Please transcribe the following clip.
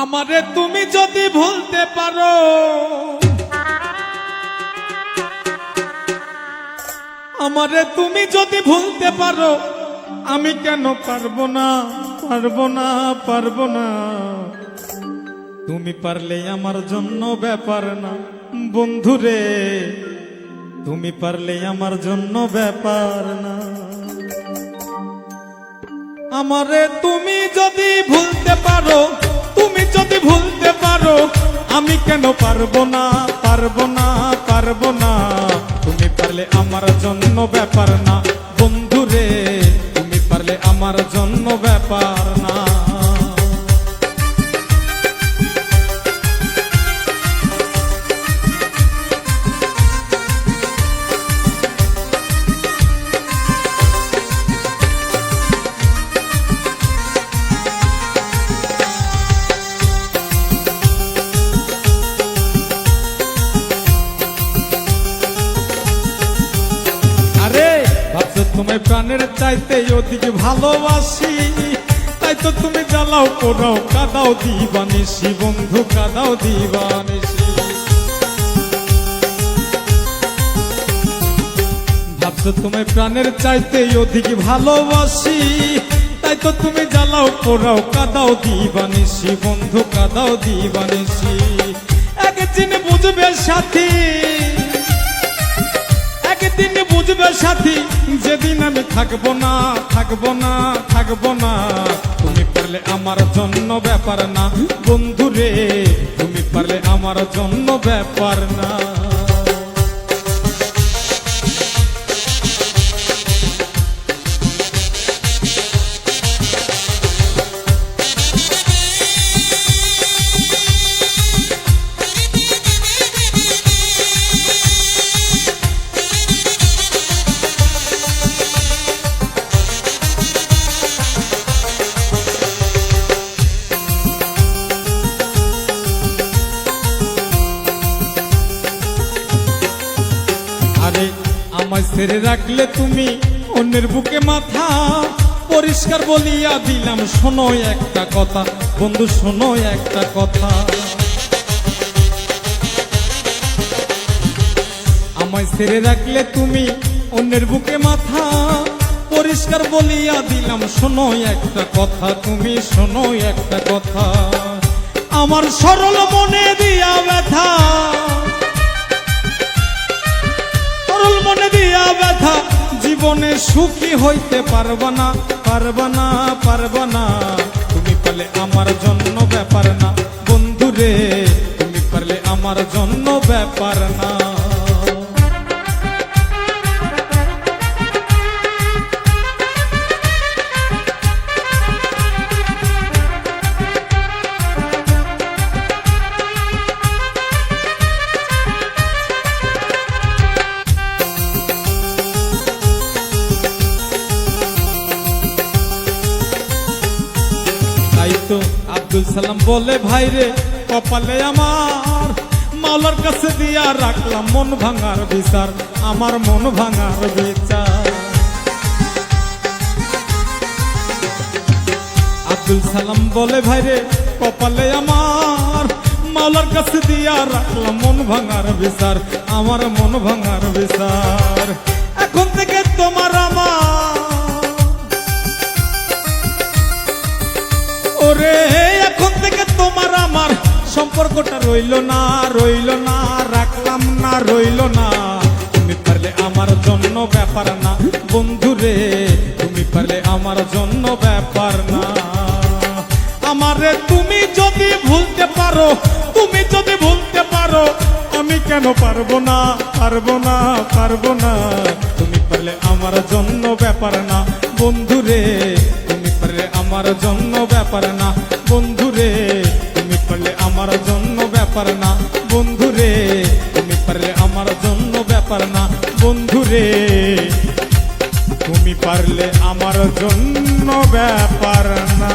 আমারে তুমি যদি ভুলতে পারো, আমারে তুমি যদি ভুলতে পারো, আমি কেন পারবো না, পারবো না, পারবো না। তুমি পারলে আমার জন্য ব্যাপার না বন্ধুরে, তুমি পারলে আমার জন্য ব্যাপার না। আমারে তুমি যদি ভুলতে পারো, তুমি যদি ভুলতে পারো, আমি কেন পারবো না, পারবো না, পারবো না। তুমি পারলে আমার জন্য ব্যাপার না বন্ধুরে, তুমি পারলে আমার জন্য ব্যাপার না। তোমায় প্রাণের চাইতে অধিক ভালোবাসি, তাই তো তুমি জ্বালাও পোড়াও কাদাও দিবানিসি বন্ধু, কাদাও দিবানিসি। ভাবছো তোমায় প্রাণের চাইতে অধিক ভালোবাসি, তাই তো তুমি জ্বালাও পোড়াও কাদাও দিবানিসি বন্ধু, কাদাও দিবানিসি। একদিন বুঝবে সাথী, একদিন বুঝবে সাথী, যেদিন আমি থাকবো না, থাকবো না, থাকবো না। তুমি পারলে আমার জন্য ব্যাপার না বন্ধুরে, তুমি পারলে আমার জন্য ব্যাপার না। আমায় ছেড়ে রাখলে তুমি অন্যের বুকে মাথা, পরিষ্কার বলিয়া দিলাম শোনো একটা কথা বন্ধু, শোনো একটা কথা। আমায় ছেড়ে রাখলে তুমি অন্যের বুকে মাথা, পরিষ্কার বলিয়া দিলাম শোনো একটা কথা, তুমি শোনো একটা কথা। আমার সরল মনে দিয়া ব্যথা, মনে দিয়া ব্যথা, জীবনে সুখী হইতে পারবা না, পারবা না, পারবা না। তুমি পারলে আমার জন্য ব্যাপার না বন্ধুরে, তুমি পারলে আমার জন্য ব্যাপার না। আব্দুল সালাম বলে ভাইরে কপালে আমার, মাওলার কাছে দিয়া রাখলাম মন ভাঙার বিচার, আমার মন ভাঙার বিচার। আব্দুল সালাম বলে ভাইরে কপালে আমার, মাওলার কাছে দিয়া রাখলাম মন ভাঙার বিচার, আমার মন ভাঙার বিচার। এখন থেকে তোমার আমার ওরে, এখন থেকে তোমার আমার সম্পর্কটা রইল না, রইল না, রাখলাম না, রইল না। তুমি পারলে আমার জন্য ব্যাপার না বন্ধুরে, তুমি পারলে আমার জন্য ব্যাপার না। আমারে তুমি যদি ভুলতে পারো, তুমি যদি ভুলতে পারো, আমি কেন পারবো না, পারবো না, পারবো না। তুমি পারলে আমার জন্য ব্যাপার না বন্ধুরে, তুমি পারলে আমার জন্য ব্যাপার না বন্ধুরে, তুমি পারলে আমার জন্য ব্যাপার না বন্ধুরে, তুমি পারলে আমার জন্য ব্যাপার না বন্ধুরে, তুমি পারলে আমার জন্য ব্যাপার না।